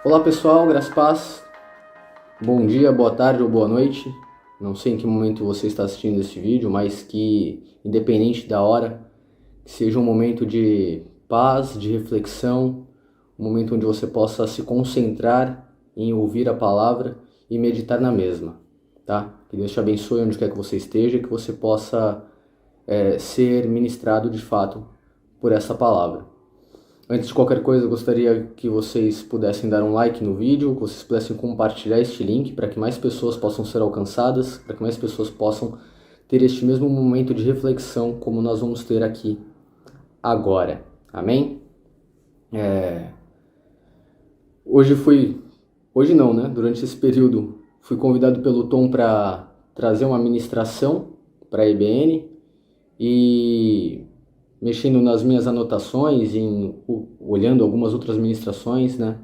Olá pessoal, graças a paz, bom dia, boa tarde ou boa noite. Não sei em que momento você está assistindo este vídeo, mas que independente da hora, que seja um momento de paz, de reflexão, um momento onde você possa se concentrar em ouvir a palavra e meditar na mesma, tá? Que Deus te abençoe onde quer que você esteja, que você possa ser ministrado de fato por essa palavra. Antes de qualquer coisa, eu gostaria que vocês pudessem dar um like no vídeo, que vocês pudessem compartilhar este link para que mais pessoas possam ser alcançadas, para que mais pessoas possam ter este mesmo momento de reflexão como nós vamos ter aqui agora. Amém? Hoje não, né? Durante esse período fui convidado pelo Tom para trazer uma ministração para a IBN e mexendo nas minhas anotações, olhando algumas outras ministrações, né?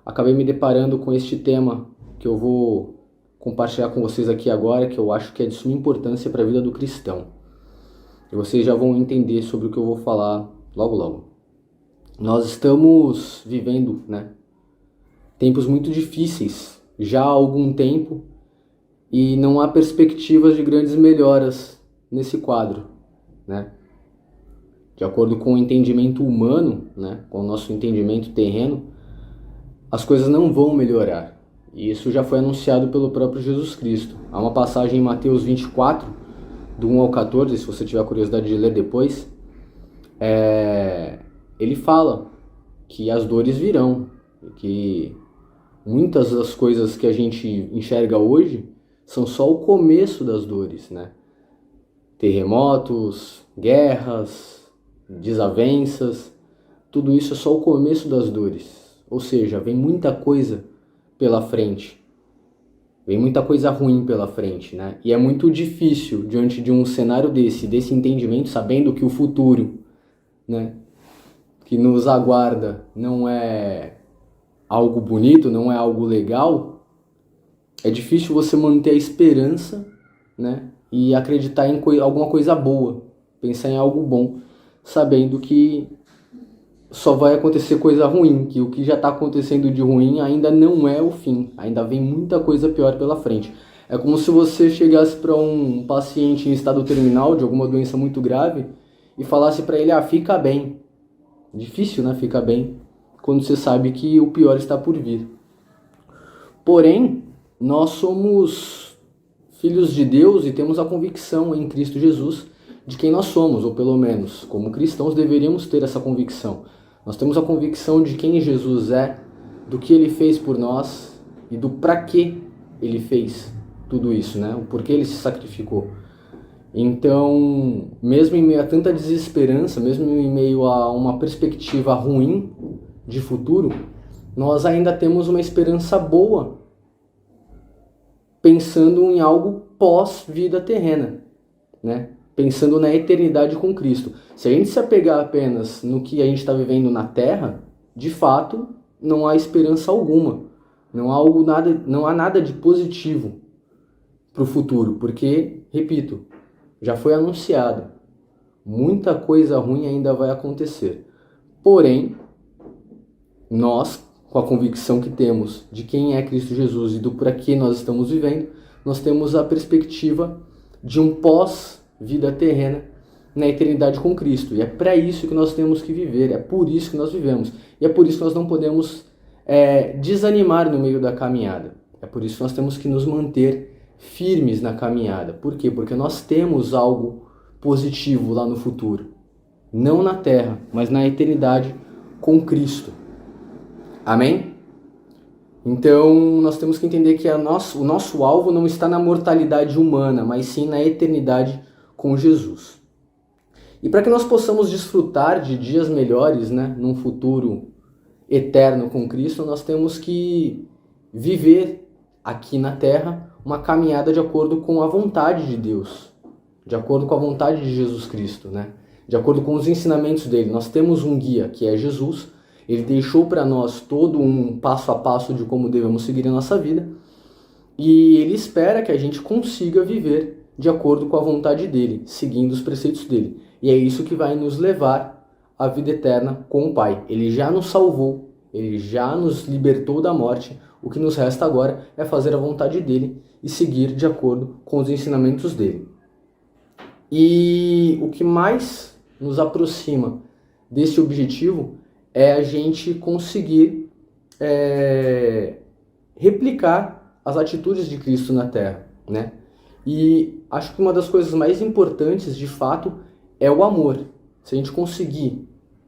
Acabei me deparando com este tema que eu vou compartilhar com vocês aqui agora, que eu acho que é de suma importância para a vida do cristão. E vocês já vão entender sobre o que eu vou falar logo logo. Nós estamos vivendo, né, tempos muito difíceis já há algum tempo e não há perspectivas de grandes melhoras nesse quadro, né? De acordo com o entendimento humano, né, com o nosso entendimento terreno, as coisas não vão melhorar. E isso já foi anunciado pelo próprio Jesus Cristo. Há uma passagem em Mateus 24, do 1 ao 14, se você tiver curiosidade de ler depois, ele fala que as dores virão, que muitas das coisas que a gente enxerga hoje são só o começo das dores, né? Terremotos, guerras, desavenças, tudo isso é só o começo das dores. Ou seja, vem muita coisa pela frente. Vem muita coisa ruim pela frente, né? E é muito difícil, diante de um cenário desse entendimento, sabendo que o futuro, né, que nos aguarda não é algo bonito, não é algo legal, é difícil você manter a esperança, né, e acreditar em alguma coisa boa, pensar em algo bom, sabendo que só vai acontecer coisa ruim, que o que já está acontecendo de ruim ainda não é o fim, ainda vem muita coisa pior pela frente. É como se você chegasse para um paciente em estado terminal de alguma doença muito grave e falasse para ele, fica bem. Difícil, né, ficar bem, quando você sabe que o pior está por vir. Porém, nós somos filhos de Deus e temos a convicção em Cristo Jesus de quem nós somos, ou pelo menos, como cristãos, deveríamos ter essa convicção. Nós temos a convicção de quem Jesus é, do que Ele fez por nós e do para que Ele fez tudo isso, né? O porquê Ele se sacrificou. Então, mesmo em meio a tanta desesperança, mesmo em meio a uma perspectiva ruim de futuro, nós ainda temos uma esperança boa, pensando em algo pós-vida terrena, né? Pensando na eternidade com Cristo. Se a gente se apegar apenas no que a gente está vivendo na Terra, de fato, não há esperança alguma. Não há nada de positivo para o futuro, porque, repito, já foi anunciado. Muita coisa ruim ainda vai acontecer. Porém, nós, com a convicção que temos de quem é Cristo Jesus e do para que nós estamos vivendo, nós temos a perspectiva de um pós-vida terrena na eternidade com Cristo. E é para isso que nós temos que viver, é por isso que nós vivemos. E é por isso que nós não podemos desanimar no meio da caminhada. É por isso que nós temos que nos manter firmes na caminhada. Por quê? Porque nós temos algo positivo lá no futuro. Não na terra, mas na eternidade com Cristo. Amém? Então, nós temos que entender que o nosso alvo não está na mortalidade humana, mas sim na eternidade com Jesus. E para que nós possamos desfrutar de dias melhores, né, num futuro eterno com Cristo, nós temos que viver aqui na Terra uma caminhada de acordo com a vontade de Deus, de acordo com a vontade de Jesus Cristo, né? De acordo com os ensinamentos dele. Nós temos um guia, que é Jesus. Ele deixou para nós todo um passo a passo de como devemos seguir a nossa vida. E ele espera que a gente consiga viver de acordo com a vontade dele, seguindo os preceitos dele. E é isso que vai nos levar à vida eterna com o Pai. Ele já nos salvou, Ele já nos libertou da morte. O que nos resta agora é fazer a vontade dele e seguir de acordo com os ensinamentos dele. E o que mais nos aproxima desse objetivo é a gente conseguir replicar as atitudes de Cristo na Terra, né? E acho que uma das coisas mais importantes, de fato, é o amor. Se a gente conseguir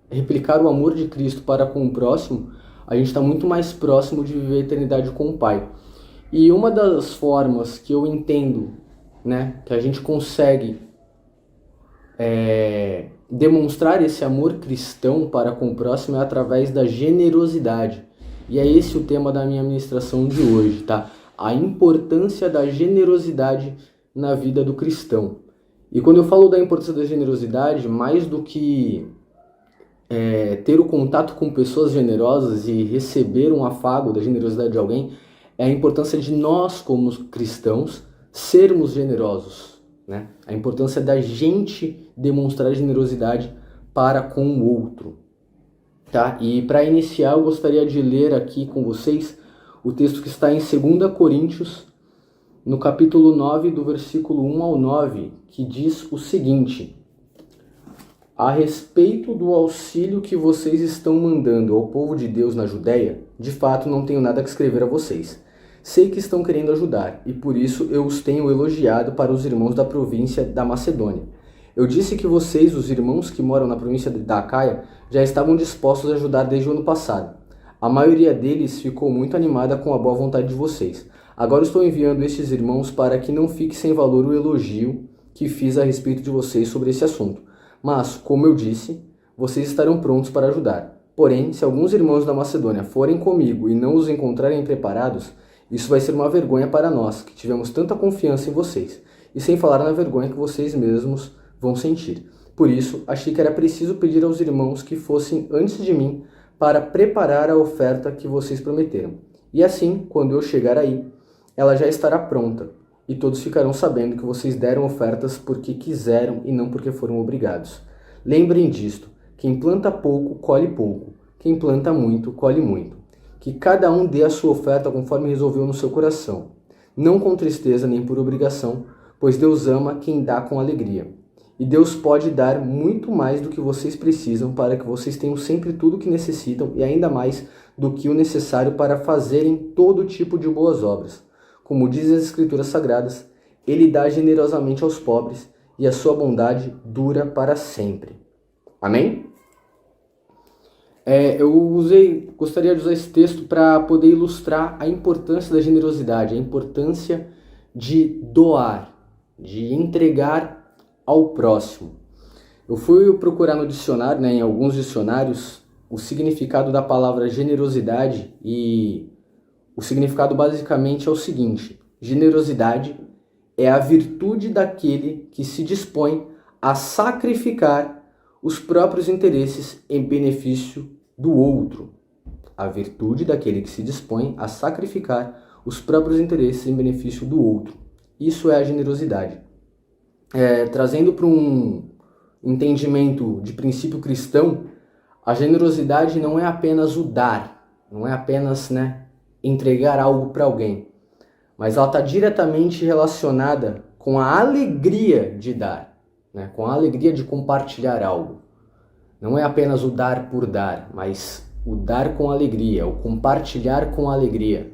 replicar o amor de Cristo para com o próximo, a gente está muito mais próximo de viver a eternidade com o Pai. E uma das formas que eu entendo, né, que a gente consegue demonstrar esse amor cristão para com o próximo é através da generosidade. E é esse o tema da minha ministração de hoje, tá? A importância da generosidade na vida do cristão. E quando eu falo da importância da generosidade, mais do que ter o contato com pessoas generosas e receber um afago da generosidade de alguém, é a importância de nós, como cristãos, sermos generosos, né? A importância da gente demonstrar generosidade para com o outro, tá? E para iniciar, eu gostaria de ler aqui com vocês o texto que está em 2 Coríntios, no capítulo 9, do versículo 1 ao 9, que diz o seguinte: a respeito do auxílio que vocês estão mandando ao povo de Deus na Judéia, de fato não tenho nada que escrever a vocês. Sei que estão querendo ajudar, e por isso eu os tenho elogiado para os irmãos da província da Macedônia. Eu disse que vocês, os irmãos que moram na província da Acaia, já estavam dispostos a ajudar desde o ano passado. A maioria deles ficou muito animada com a boa vontade de vocês. Agora estou enviando estes irmãos para que não fique sem valor o elogio que fiz a respeito de vocês sobre esse assunto. Mas, como eu disse, vocês estarão prontos para ajudar. Porém, se alguns irmãos da Macedônia forem comigo e não os encontrarem preparados, isso vai ser uma vergonha para nós, que tivemos tanta confiança em vocês, e sem falar na vergonha que vocês mesmos vão sentir. Por isso, achei que era preciso pedir aos irmãos que fossem antes de mim para preparar a oferta que vocês prometeram. E assim, quando eu chegar aí, ela já estará pronta, e todos ficarão sabendo que vocês deram ofertas porque quiseram e não porque foram obrigados. Lembrem disto: quem planta pouco, colhe pouco. Quem planta muito, colhe muito. Que cada um dê a sua oferta conforme resolveu no seu coração, não com tristeza nem por obrigação, pois Deus ama quem dá com alegria. E Deus pode dar muito mais do que vocês precisam para que vocês tenham sempre tudo o que necessitam e ainda mais do que o necessário para fazerem todo tipo de boas obras. Como dizem as Escrituras Sagradas, Ele dá generosamente aos pobres e a sua bondade dura para sempre. Amém? Gostaria de usar esse texto para poder ilustrar a importância da generosidade, a importância de doar, de entregar ao próximo. Eu fui procurar no dicionário, em alguns dicionários, o significado da palavra generosidade, e o significado basicamente é o seguinte: generosidade é a virtude daquele que se dispõe a sacrificar os próprios interesses em benefício do outro. A virtude daquele que se dispõe a sacrificar os próprios interesses em benefício do outro. Isso é a generosidade. Trazendo para um entendimento de princípio cristão, a generosidade não é apenas o dar, não é apenas entregar algo para alguém, mas ela está diretamente relacionada com a alegria de dar, com a alegria de compartilhar algo. Não é apenas o dar por dar, mas o dar com alegria, o compartilhar com alegria.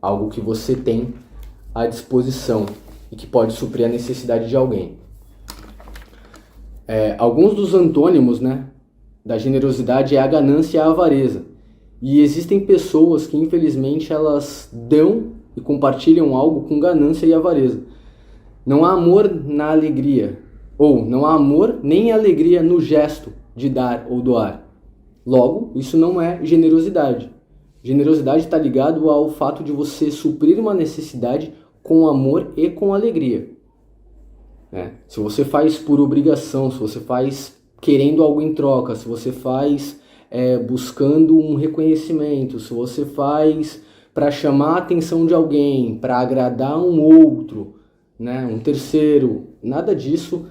Algo que você tem à disposição e que pode suprir a necessidade de alguém. Alguns dos antônimos da generosidade é a ganância e a avareza. E existem pessoas que, infelizmente, elas dão e compartilham algo com ganância e avareza. Não há amor na alegria, ou não há amor nem alegria no gesto de dar ou doar. Logo, isso não é generosidade. Generosidade está ligado ao fato de você suprir uma necessidade com amor e com alegria. Se você faz por obrigação, se você faz querendo algo em troca, se você faz buscando um reconhecimento, se você faz para chamar a atenção de alguém, para agradar um outro, um terceiro, nada disso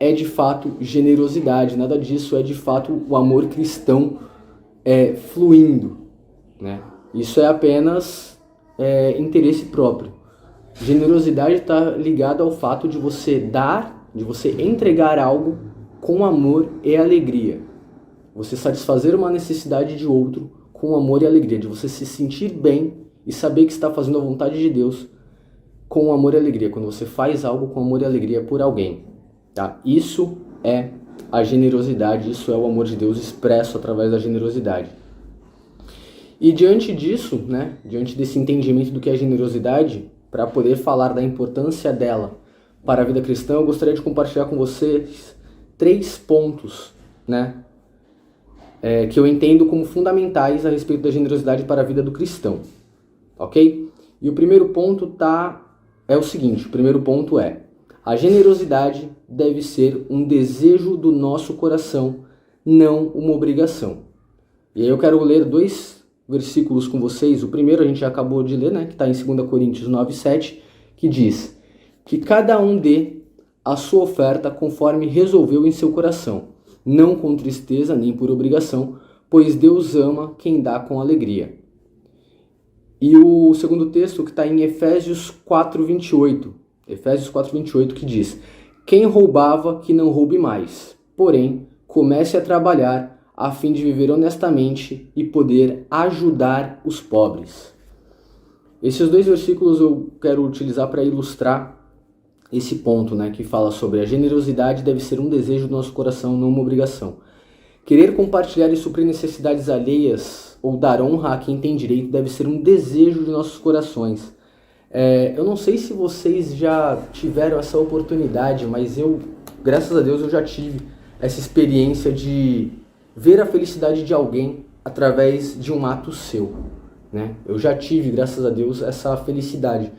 é de fato generosidade, nada disso é de fato o amor cristão fluindo, né? Isso é apenas interesse próprio. Generosidade está ligada ao fato de você dar, de você entregar algo com amor e alegria. Você satisfazer uma necessidade de outro com amor e alegria, de você se sentir bem e saber que está fazendo a vontade de Deus com amor e alegria, quando você faz algo com amor e alegria por alguém, tá? Isso é a generosidade, isso é o amor de Deus expresso através da generosidade. E diante disso, né, diante desse entendimento do que é generosidade, para poder falar da importância dela para a vida cristã, eu gostaria de compartilhar com vocês 3 pontos, né, que eu entendo como fundamentais a respeito da generosidade para a vida do cristão, ok? E o primeiro ponto é o seguinte, o primeiro ponto é: a generosidade deve ser um desejo do nosso coração, não uma obrigação. E aí eu quero ler 2 versículos com vocês. O primeiro a gente já acabou de ler, né, que está em 2 Coríntios 9:7, que diz que cada um dê a sua oferta conforme resolveu em seu coração, não com tristeza nem por obrigação, pois Deus ama quem dá com alegria. E o segundo texto que está em Efésios 4:28, que diz: quem roubava, que não roube mais, porém, comece a trabalhar a fim de viver honestamente e poder ajudar os pobres. Esses 2 versículos eu quero utilizar para ilustrar esse ponto, né, que fala sobre a generosidade deve ser um desejo do nosso coração, não uma obrigação. Querer compartilhar e suprir necessidades alheias ou dar honra a quem tem direito deve ser um desejo de nossos corações. Eu não sei se vocês já tiveram essa oportunidade, mas graças a Deus, eu já tive essa experiência de ver a felicidade de alguém através de um ato seu, né? Eu já tive, graças a Deus, essa felicidade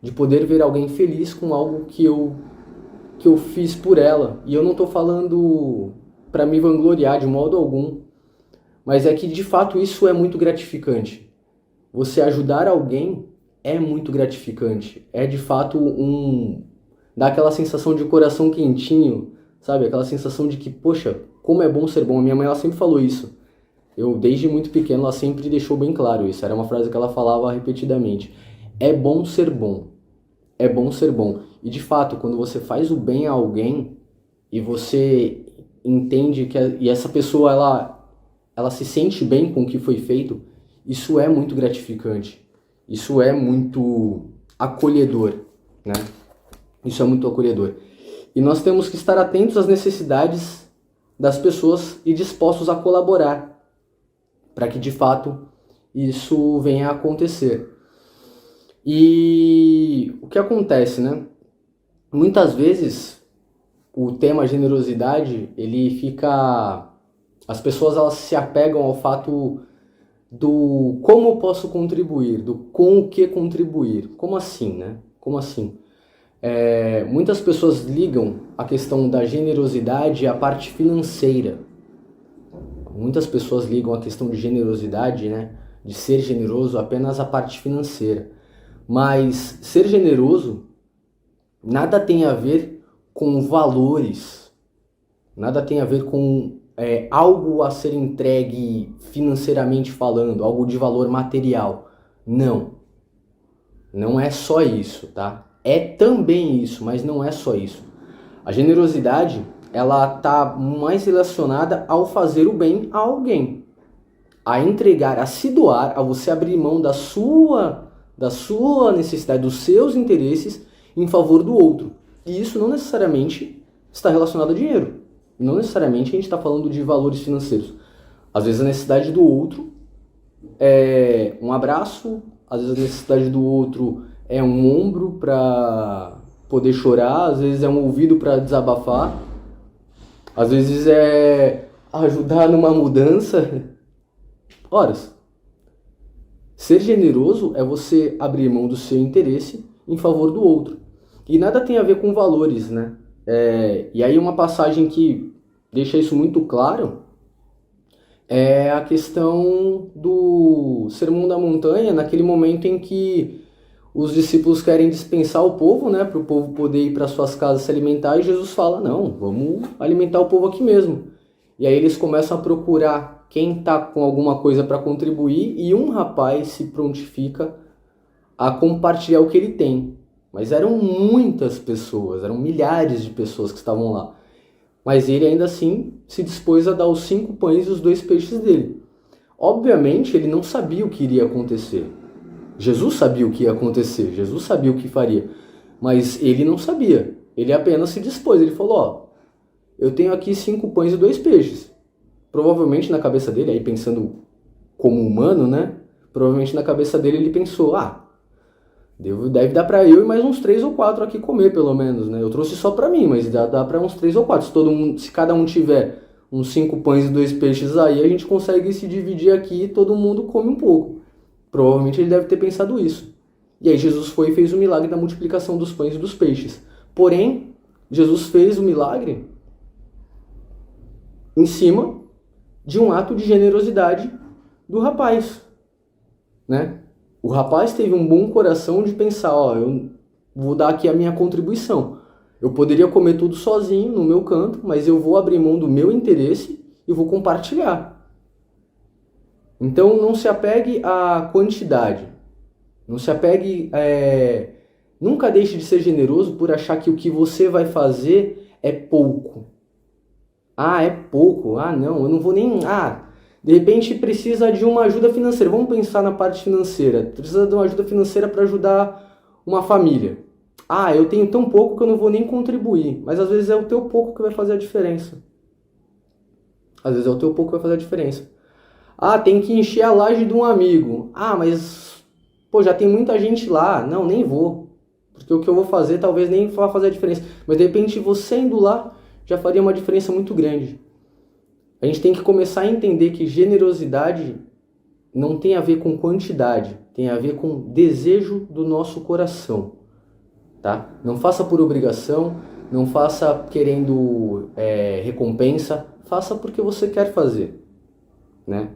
de poder ver alguém feliz com algo que eu fiz por ela. E eu não estou falando para me vangloriar de modo algum, mas é que de fato isso é muito gratificante. Você ajudar alguém é muito gratificante. É de fato dá aquela sensação de coração quentinho, sabe? Aquela sensação de que, poxa, como é bom ser bom. A minha mãe, ela sempre falou isso. Desde muito pequeno, ela sempre deixou bem claro isso. Era uma frase que ela falava repetidamente. É bom ser bom. É bom ser bom. E de fato, quando você faz o bem a alguém e você entende e essa pessoa ela se sente bem com o que foi feito, isso é muito gratificante. Isso é muito acolhedor, né? Isso é muito acolhedor. E nós temos que estar atentos às necessidades das pessoas e dispostos a colaborar para que de fato isso venha a acontecer. E o que acontece, né? Muitas vezes o tema generosidade, as pessoas elas se apegam ao fato do como eu posso contribuir, do com o que contribuir. Como assim, né? Como assim? Muitas pessoas ligam a questão da generosidade à parte financeira. Muitas pessoas ligam a questão de generosidade, né, de ser generoso apenas à parte financeira. Mas ser generoso nada tem a ver com valores, nada tem a ver com algo a ser entregue financeiramente falando, algo de valor material. Não é só isso, tá? É também isso, mas não é só isso. A generosidade, ela está mais relacionada ao fazer o bem a alguém, a entregar, a se doar, a você abrir mão da sua necessidade, dos seus interesses em favor do outro. E isso não necessariamente está relacionado a dinheiro. Não necessariamente a gente está falando de valores financeiros. Às vezes a necessidade do outro é um abraço, às vezes a necessidade do outro é um ombro para poder chorar, às vezes é um ouvido para desabafar, às vezes é ajudar numa mudança. Ora, ser generoso é você abrir mão do seu interesse em favor do outro. E nada tem a ver com valores, né? E aí uma passagem que deixa isso muito claro é a questão do Sermão da Montanha, naquele momento em que os discípulos querem dispensar o povo, né, para o povo poder ir para suas casas se alimentar, e Jesus fala, não, vamos alimentar o povo aqui mesmo. E aí eles começam a procurar quem está com alguma coisa para contribuir e um rapaz se prontifica a compartilhar o que ele tem. Mas eram muitas pessoas, eram milhares de pessoas que estavam lá. Mas ele ainda assim se dispôs a dar os 5 pães e os 2 peixes dele. Obviamente ele não sabia o que iria acontecer. Jesus sabia o que ia acontecer, Jesus sabia o que faria. Mas ele não sabia, ele apenas se dispôs. Ele falou, ó, eu tenho aqui 5 pães e 2 peixes. Provavelmente na cabeça dele, aí pensando como humano, né? Provavelmente na cabeça dele ele pensou, deve dar para eu e mais uns 3 ou 4 aqui comer, pelo menos, né? Eu trouxe só para mim, mas dá para uns 3 ou 4. Se cada um tiver uns 5 pães e 2 peixes aí, a gente consegue se dividir aqui e todo mundo come um pouco. Provavelmente ele deve ter pensado isso. E aí Jesus foi e fez o milagre da multiplicação dos pães e dos peixes. Porém, Jesus fez o milagre em cima de um ato de generosidade do rapaz, né? O rapaz teve um bom coração de pensar, eu vou dar aqui a minha contribuição. Eu poderia comer tudo sozinho no meu canto, mas eu vou abrir mão do meu interesse e vou compartilhar. Então não se apegue à quantidade. Não se apegue... Nunca deixe de ser generoso por achar que o que você vai fazer é pouco. É pouco. Não, eu não vou nem... de repente precisa de uma ajuda financeira. Vamos pensar na parte financeira. Precisa de uma ajuda financeira para ajudar uma família. Eu tenho tão pouco que eu não vou nem contribuir. Mas às vezes é o teu pouco que vai fazer a diferença. Às vezes é o teu pouco que vai fazer a diferença. Tem que encher a laje de um amigo. Mas já tem muita gente lá. Não, nem vou. Porque o que eu vou fazer talvez nem vá fazer a diferença. Mas de repente você indo lá já faria uma diferença muito grande. A gente tem que começar a entender que generosidade não tem a ver com quantidade, tem a ver com desejo do nosso coração, tá? Não faça por obrigação, não faça querendo recompensa, faça porque você quer fazer, né?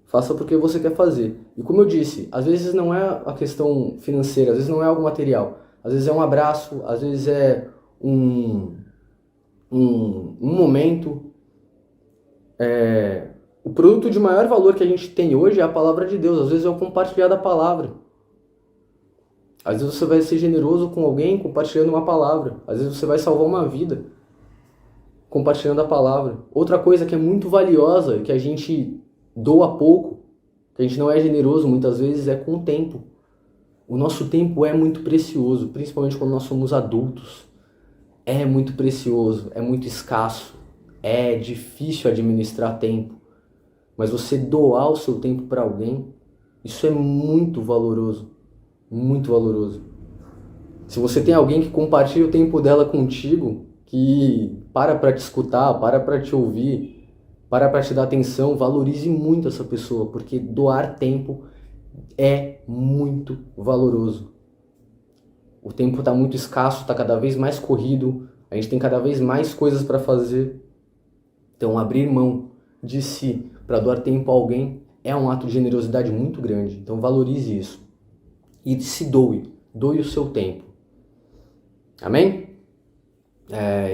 Faça porque você quer fazer. E como eu disse, às vezes não é a questão financeira, às vezes não é algo material, às vezes é um abraço, às vezes é um momento. O produto de maior valor que a gente tem hoje é a palavra de Deus. Às vezes é o compartilhar da palavra. Às vezes você vai ser generoso com alguém compartilhando uma palavra. Às vezes você vai salvar uma vida compartilhando a palavra. Outra coisa que é muito valiosa, que a gente doa pouco, que a gente não é generoso muitas vezes, é com o tempo. O nosso tempo é muito precioso, principalmente quando nós somos adultos. É muito precioso, é muito escasso. É difícil administrar tempo, mas você doar o seu tempo para alguém, isso é muito valoroso, muito valoroso. Se você tem alguém que compartilha o tempo dela contigo, que para te escutar, para te ouvir, para te dar atenção, valorize muito essa pessoa, porque doar tempo é muito valoroso. O tempo está muito escasso, está cada vez mais corrido, a gente tem cada vez mais coisas para fazer. Então, abrir mão de si para doar tempo a alguém é um ato de generosidade muito grande. Então, valorize isso. E se doe. Doe o seu tempo. Amém?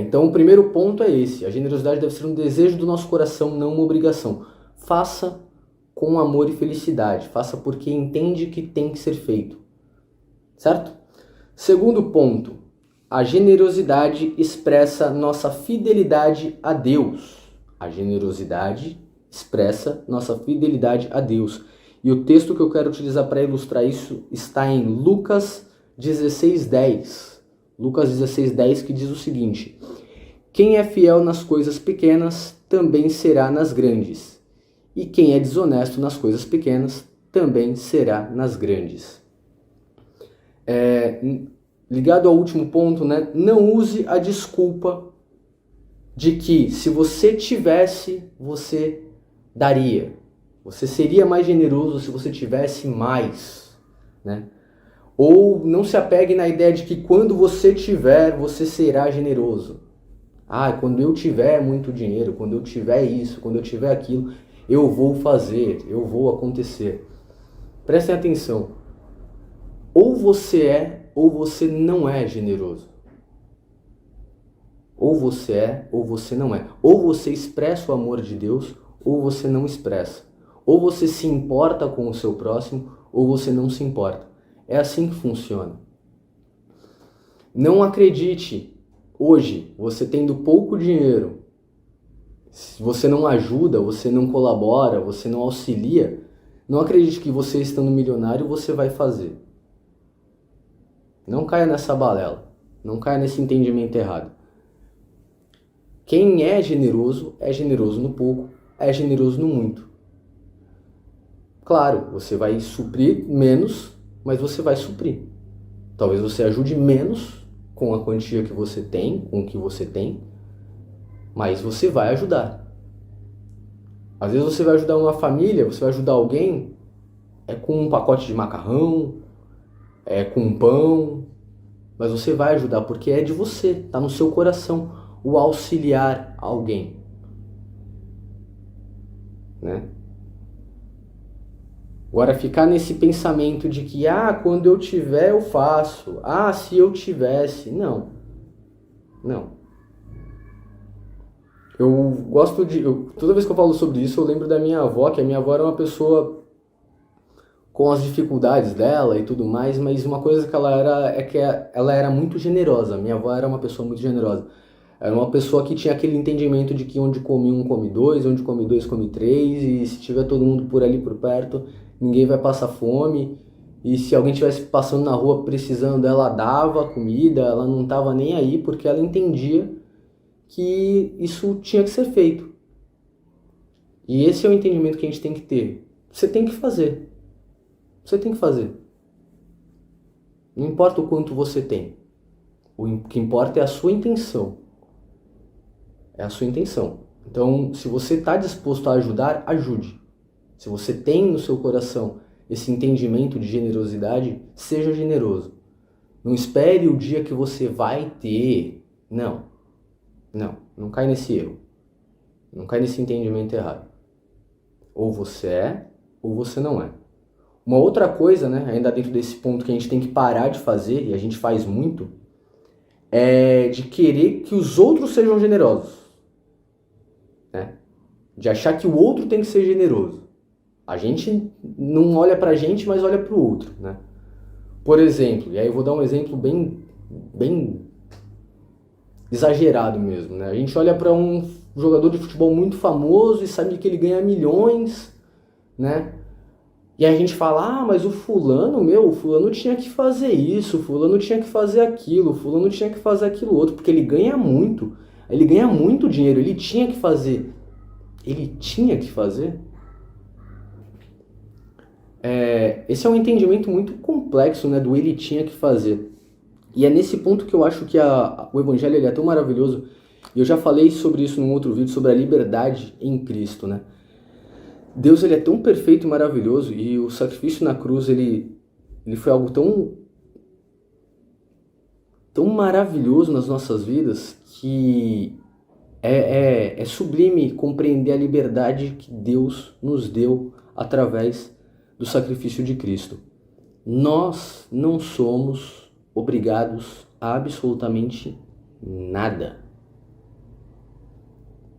Então, o primeiro ponto é esse. A generosidade deve ser um desejo do nosso coração, não uma obrigação. Faça com amor e felicidade. Faça porque entende que tem que ser feito. Certo? Segundo ponto. A generosidade expressa nossa fidelidade a Deus. A generosidade expressa nossa fidelidade a Deus. E o texto que eu quero utilizar para ilustrar isso está em Lucas 16:10. Lucas 16:10, que diz o seguinte: quem é fiel nas coisas pequenas também será nas grandes. E quem é desonesto nas coisas pequenas também será nas grandes. Ligado ao último ponto, né? Não use a desculpa de que se você tivesse, você daria. Você seria mais generoso se você tivesse mais, né? Ou não se apegue na ideia de que quando você tiver, você será generoso. Quando eu tiver muito dinheiro, quando eu tiver isso, quando eu tiver aquilo, eu vou fazer, eu vou acontecer. Prestem atenção. Ou você é, ou você não é generoso. Ou você é, ou você não é. Ou você expressa o amor de Deus, ou você não expressa. Ou você se importa com o seu próximo, ou você não se importa. É assim que funciona. Não acredite, hoje, você tendo pouco dinheiro, se você não ajuda, você não colabora, você não auxilia, não acredite que você estando milionário você vai fazer. Não caia nessa balela. Não caia nesse entendimento errado. Quem é generoso no pouco, é generoso no muito. Claro, você vai suprir menos, mas você vai suprir. Talvez você ajude menos com a quantia que você tem, com o que você tem, mas você vai ajudar. Às vezes você vai ajudar uma família, você vai ajudar alguém, é com um pacote de macarrão, é com um pão, mas você vai ajudar porque é de você, está no seu coração, o auxiliar alguém, né? Agora ficar nesse pensamento de que, quando eu tiver eu faço, se eu tivesse, não. Eu gosto de, toda vez que eu falo sobre isso eu lembro da minha avó, que a minha avó era uma pessoa com as dificuldades dela e tudo mais, mas uma coisa que ela era é que ela era muito generosa. Minha avó era uma pessoa muito generosa. Era uma pessoa que tinha aquele entendimento de que onde come um, come dois, onde come dois, come três, e se tiver todo mundo por ali por perto, ninguém vai passar fome. E se alguém estivesse passando na rua precisando, ela dava comida, ela não estava nem aí, porque ela entendia que isso tinha que ser feito. E esse é o entendimento que a gente tem que ter. Você tem que fazer. Você tem que fazer. Não importa o quanto você tem. O que importa é a sua intenção. É a sua intenção. Então, se você está disposto a ajudar, ajude. Se você tem no seu coração esse entendimento de generosidade, seja generoso. Não espere o dia que você vai ter. Não cai nesse erro. Não cai nesse entendimento errado. Ou você é, ou você não é. Uma outra coisa, né, ainda dentro desse ponto que a gente tem que parar de fazer, e a gente faz muito, é de querer que os outros sejam generosos. Né? De achar que o outro tem que ser generoso. A gente não olha pra gente, mas olha pro outro. Né? Por exemplo, e aí eu vou dar um exemplo bem exagerado mesmo. Né? A gente olha para um jogador de futebol muito famoso e sabe que ele ganha milhões, né? E aí a gente fala, mas o fulano tinha que fazer isso, o fulano tinha que fazer aquilo, o fulano tinha que fazer aquilo outro, porque ele ganha muito dinheiro, ele tinha que fazer. Esse é um entendimento muito complexo, né, do ele tinha que fazer. E é nesse ponto que eu acho que o evangelho ele é tão maravilhoso, e eu já falei sobre isso num outro vídeo, sobre a liberdade em Cristo, né? Deus ele é tão perfeito e maravilhoso, e o sacrifício na cruz ele foi algo tão maravilhoso nas nossas vidas que é sublime compreender a liberdade que Deus nos deu através do sacrifício de Cristo. Nós não somos obrigados a absolutamente nada.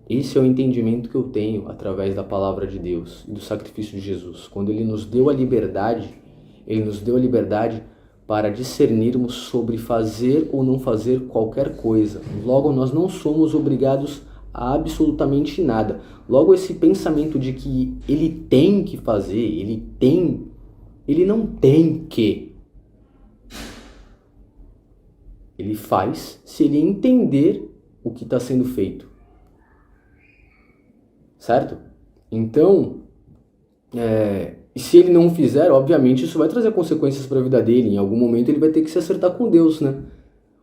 Esse é o entendimento que eu tenho através da palavra de Deus e do sacrifício de Jesus. Quando Ele nos deu a liberdade para discernirmos sobre fazer ou não fazer qualquer coisa. Logo, nós não somos obrigados a absolutamente nada. Logo, esse pensamento de que Ele tem que fazer, Ele não tem que. Ele faz se Ele entender o que está sendo feito. Certo? Então, e se ele não fizer, obviamente isso vai trazer consequências para a vida dele. Em algum momento ele vai ter que se acertar com Deus, né?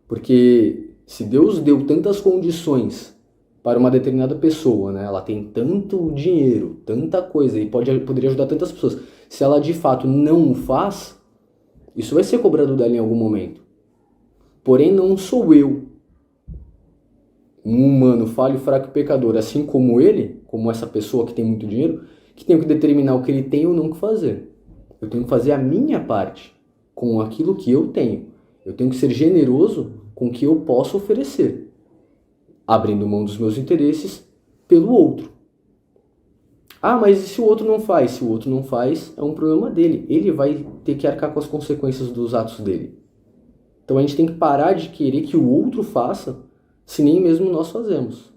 Porque se Deus deu tantas condições para uma determinada pessoa, né? Ela tem tanto dinheiro, tanta coisa, e poderia ajudar tantas pessoas. Se ela de fato não o faz, isso vai ser cobrado dela em algum momento. Porém, não sou eu, um humano falho, fraco e pecador, assim como ele, como essa pessoa que tem muito dinheiro, que tenho que determinar o que ele tem ou não que fazer. Eu tenho que fazer a minha parte com aquilo que eu tenho. Eu tenho que ser generoso com o que eu posso oferecer, abrindo mão dos meus interesses pelo outro. Ah, mas e se o outro não faz? Se o outro não faz, é um problema dele. Ele vai ter que arcar com as consequências dos atos dele. Então a gente tem que parar de querer que o outro faça, se nem mesmo nós fazemos.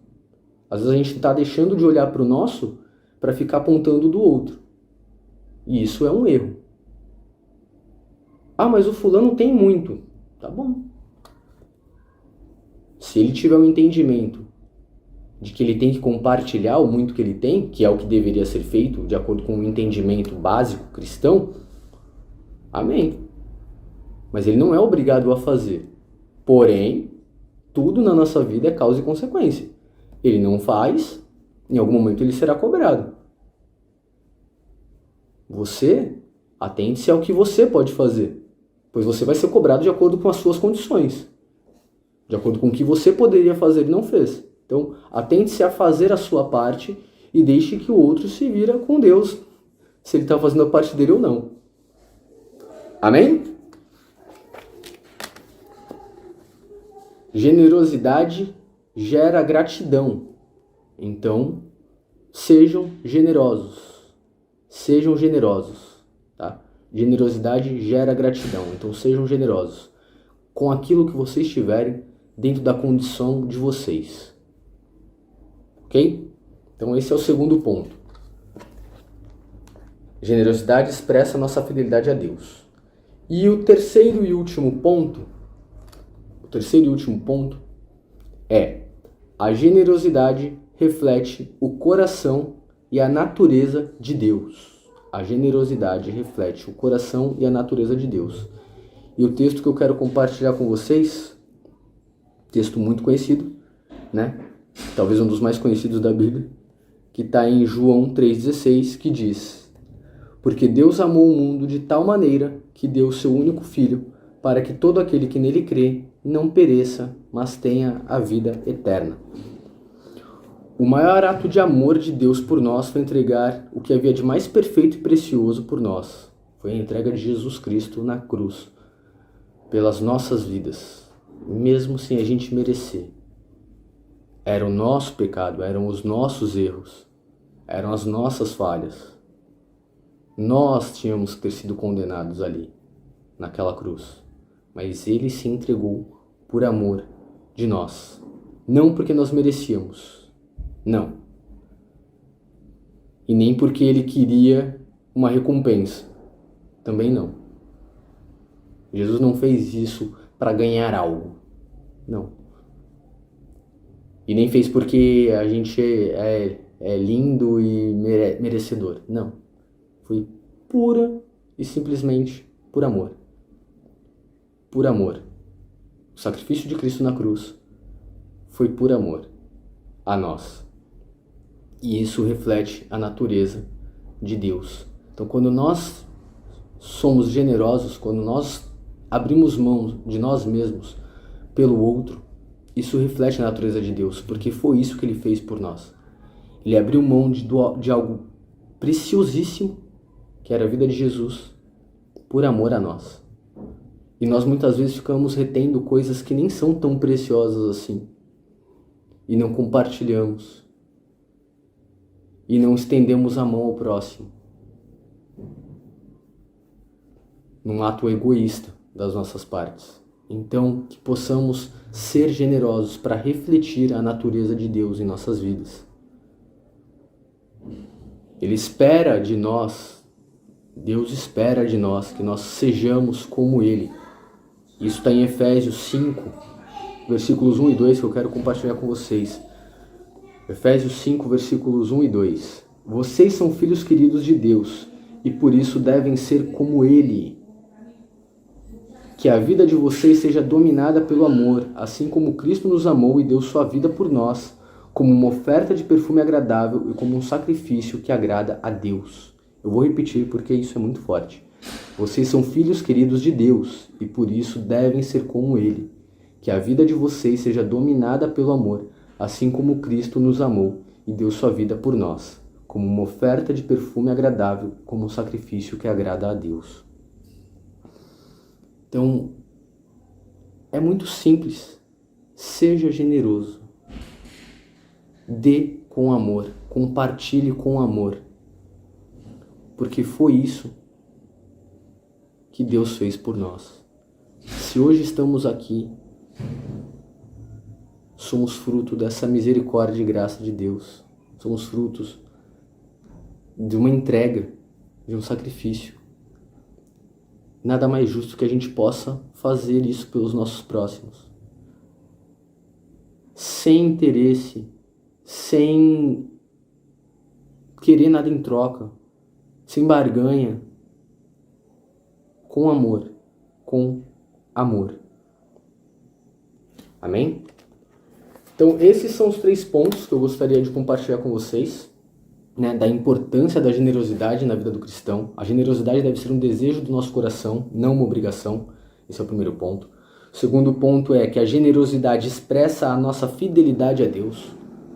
Às vezes a gente está deixando de olhar para o nosso para ficar apontando do outro. E isso é um erro. Ah, mas o fulano tem muito. Tá bom. Se ele tiver um entendimento de que ele tem que compartilhar o muito que ele tem, que é o que deveria ser feito de acordo com o entendimento básico cristão, amém. Mas ele não é obrigado a fazer. Porém, tudo na nossa vida é causa e consequência. Ele não faz, em algum momento ele será cobrado. Você, atente-se ao que você pode fazer, pois você vai ser cobrado de acordo com as suas condições, de acordo com o que você poderia fazer e não fez. Então, atente-se a fazer a sua parte e deixe que o outro se vira com Deus, se ele está fazendo a parte dele ou não. Amém? Generosidade gera gratidão. Então, sejam generosos. Sejam generosos, tá? Generosidade gera gratidão. Então, sejam generosos com aquilo que vocês tiverem dentro da condição de vocês. Ok? Então, esse é o segundo ponto. Generosidade expressa nossa fidelidade a Deus. E o terceiro e último ponto é: a generosidade reflete o coração e a natureza de Deus. A generosidade reflete o coração e a natureza de Deus. E o texto que eu quero compartilhar com vocês, texto muito conhecido, né? Talvez um dos mais conhecidos da Bíblia, que está em João 3,16, que diz: porque Deus amou o mundo de tal maneira que deu o seu único Filho, para que todo aquele que nele crê não pereça, mas tenha a vida eterna. O maior ato de amor de Deus por nós foi entregar o que havia de mais perfeito e precioso por nós. Foi a entrega de Jesus Cristo na cruz, pelas nossas vidas, mesmo sem a gente merecer. Era o nosso pecado, eram os nossos erros, eram as nossas falhas. Nós tínhamos que ter sido condenados ali, naquela cruz. Mas Ele se entregou por amor de nós. Não porque nós merecíamos. Não. E nem porque Ele queria uma recompensa. Também não. Jesus não fez isso para ganhar algo. Não. E nem fez porque a gente é lindo e merecedor. Não. Foi pura e simplesmente por amor. Por amor. O sacrifício de Cristo na cruz foi por amor a nós. E isso reflete a natureza de Deus. Então, quando nós somos generosos, quando nós abrimos mão de nós mesmos pelo outro, isso reflete a natureza de Deus, porque foi isso que Ele fez por nós. Ele abriu mão de algo preciosíssimo, que era a vida de Jesus, por amor a nós. E nós muitas vezes ficamos retendo coisas que nem são tão preciosas assim. E não compartilhamos. E não estendemos a mão ao próximo. Num ato egoísta das nossas partes. Então, que possamos ser generosos para refletir a natureza de Deus em nossas vidas. Ele espera de nós, Deus espera de nós que nós sejamos como Ele. Isso está em Efésios 5, versículos 1 e 2, que eu quero compartilhar com vocês. Efésios 5, versículos 1 e 2. Vocês são filhos queridos de Deus, e por isso devem ser como Ele. Que a vida de vocês seja dominada pelo amor, assim como Cristo nos amou e deu sua vida por nós, como uma oferta de perfume agradável e como um sacrifício que agrada a Deus. Eu vou repetir porque isso é muito forte. Vocês são filhos queridos de Deus e por isso devem ser como Ele. Que a vida de vocês seja dominada pelo amor, assim como Cristo nos amou e deu sua vida por nós, como uma oferta de perfume agradável, como um sacrifício que agrada a Deus. Então, é muito simples. Seja generoso. Dê com amor. Compartilhe com amor. porque foi isso que Deus fez por nós. Se hoje estamos aqui, somos fruto dessa misericórdia e graça de Deus. Somos frutos de uma entrega, de um sacrifício. Nada mais justo que a gente possa fazer isso pelos nossos próximos. Sem interesse, sem querer nada em troca, sem barganha, com amor, com amor. Amém? Então, esses são os 3 pontos que eu gostaria de compartilhar com vocês, né, da importância da generosidade na vida do cristão. A generosidade deve ser um desejo do nosso coração, não uma obrigação. Esse é o primeiro ponto. O segundo ponto é que a generosidade expressa a nossa fidelidade a Deus.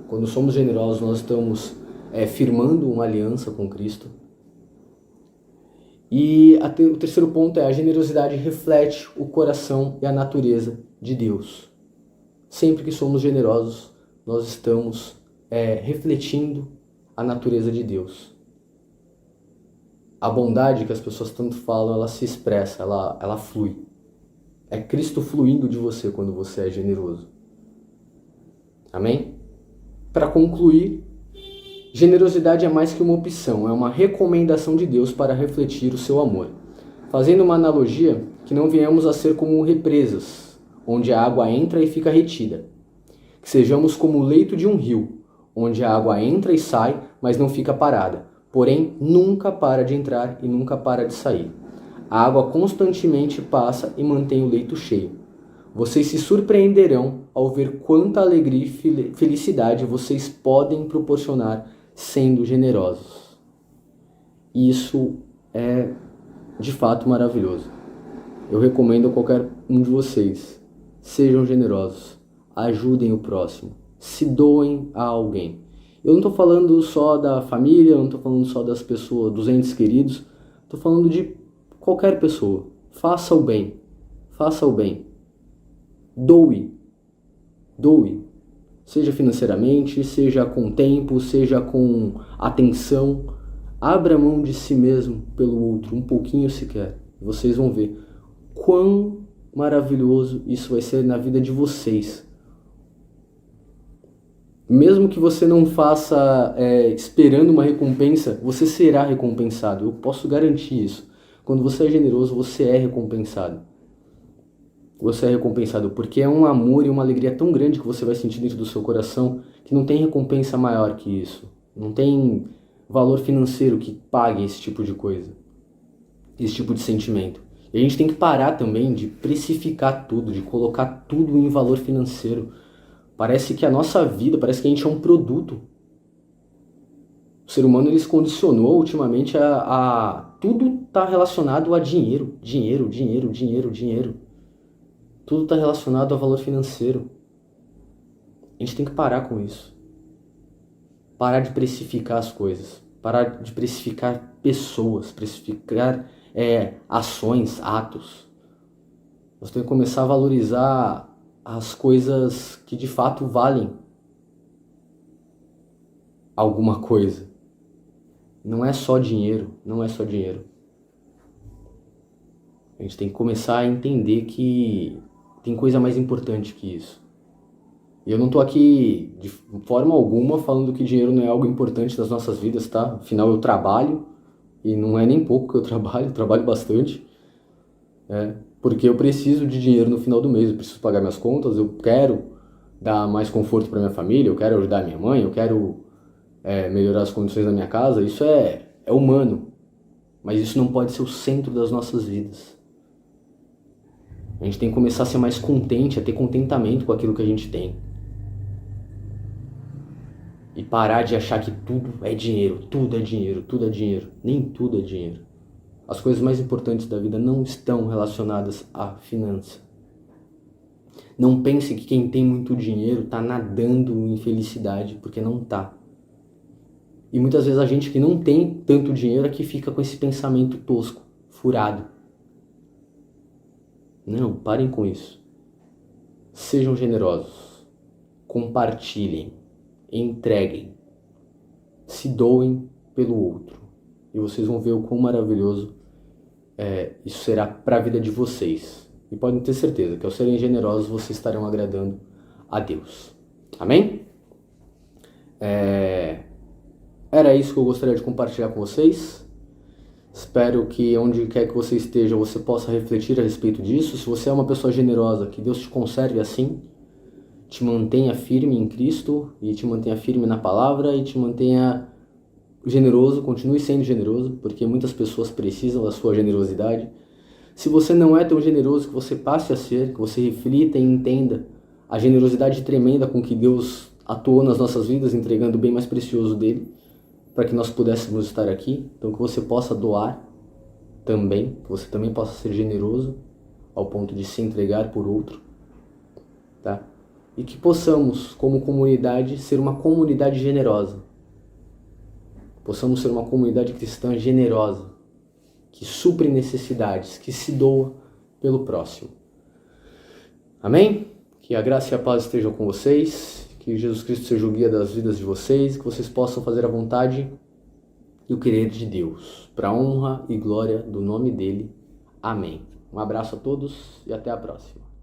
Quando somos generosos, nós estamos firmando uma aliança com Cristo. E o terceiro ponto é a generosidade reflete o coração e a natureza de Deus. Sempre que somos generosos, nós estamos refletindo a natureza de Deus. A bondade que as pessoas tanto falam, ela se expressa, ela flui. É Cristo fluindo de você quando você é generoso. Amém? Para concluir, generosidade é mais que uma opção, é uma recomendação de Deus para refletir o seu amor. Fazendo uma analogia, que não venhamos a ser como represas, onde a água entra e fica retida. Que sejamos como o leito de um rio, onde a água entra e sai, mas não fica parada. Porém, nunca para de entrar e nunca para de sair. A água constantemente passa e mantém o leito cheio. Vocês se surpreenderão ao ver quanta alegria e felicidade vocês podem proporcionar sendo generosos. Isso é de fato maravilhoso. Eu recomendo a qualquer um de vocês. Sejam generosos, ajudem o próximo, se doem a alguém. Eu não estou falando só da família, eu não estou falando só das pessoas, dos entes queridos, estou falando de qualquer pessoa. Faça o bem, faça o bem. Doe, seja financeiramente, seja com tempo, seja com atenção. Abra mão de si mesmo pelo outro, um pouquinho sequer. Vocês vão ver quão maravilhoso isso vai ser na vida de vocês. Mesmo que você não faça esperando uma recompensa, você será recompensado. Eu posso garantir isso. Quando você é generoso, você é recompensado. Você é recompensado porque é um amor e uma alegria tão grande que você vai sentir dentro do seu coração que não tem recompensa maior que isso. Não tem valor financeiro que pague esse tipo de coisa, esse tipo de sentimento. E a gente tem que parar também de precificar tudo, de colocar tudo em valor financeiro. Parece que a nossa vida, parece que a gente é um produto. O ser humano ele se condicionou ultimamente a tudo está relacionado a dinheiro, dinheiro, dinheiro, dinheiro, dinheiro. Tudo está relacionado a valor financeiro. A gente tem que parar com isso. Parar de precificar as coisas. Parar de precificar pessoas, precificar ações, atos. Nós temos que começar a valorizar as coisas que de fato valem alguma coisa. Não é só dinheiro, não é só dinheiro. A gente tem que começar a entender que tem coisa mais importante que isso. E eu não tô aqui de forma alguma falando que dinheiro não é algo importante das nossas vidas, tá? Afinal eu trabalho, e não é nem pouco que eu trabalho bastante. Porque eu preciso de dinheiro no final do mês, eu preciso pagar minhas contas, eu quero dar mais conforto para minha família, eu quero ajudar minha mãe, eu quero melhorar as condições da minha casa. Isso é humano, mas isso não pode ser o centro das nossas vidas. A gente tem que começar a ser mais contente, a ter contentamento com aquilo que a gente tem. E parar de achar que tudo é dinheiro, tudo é dinheiro, tudo é dinheiro. Nem tudo é dinheiro. As coisas mais importantes da vida não estão relacionadas à finança. Não pense que quem tem muito dinheiro está nadando em felicidade, porque não está. E muitas vezes a gente que não tem tanto dinheiro é que fica com esse pensamento tosco, furado. Não, parem com isso. Sejam generosos. Compartilhem. Entreguem. Se doem pelo outro. e vocês vão ver o quão maravilhoso isso será para a vida de vocês. E podem ter certeza que ao serem generosos, vocês estarão agradando a Deus. Amém? Era isso que eu gostaria de compartilhar com vocês. Espero que onde quer que você esteja, você possa refletir a respeito disso. Se você é uma pessoa generosa, que Deus te conserve assim, te mantenha firme em Cristo e te mantenha firme na palavra e te mantenha generoso, continue sendo generoso, porque muitas pessoas precisam da sua generosidade. Se você não é tão generoso, que você passe a ser, que você reflita e entenda a generosidade tremenda com que Deus atuou nas nossas vidas, entregando o bem mais precioso dele, para que nós pudéssemos estar aqui. Então que você possa doar também, que você também possa ser generoso ao ponto de se entregar por outro, tá? E que possamos, como comunidade, ser uma comunidade generosa. Possamos ser uma comunidade cristã generosa, que supre necessidades, que se doa pelo próximo. Amém? Que a graça e a paz estejam com vocês, que Jesus Cristo seja o guia das vidas de vocês, que vocês possam fazer a vontade e o querer de Deus, para a honra e glória do nome dele. Amém. Um abraço a todos e até a próxima.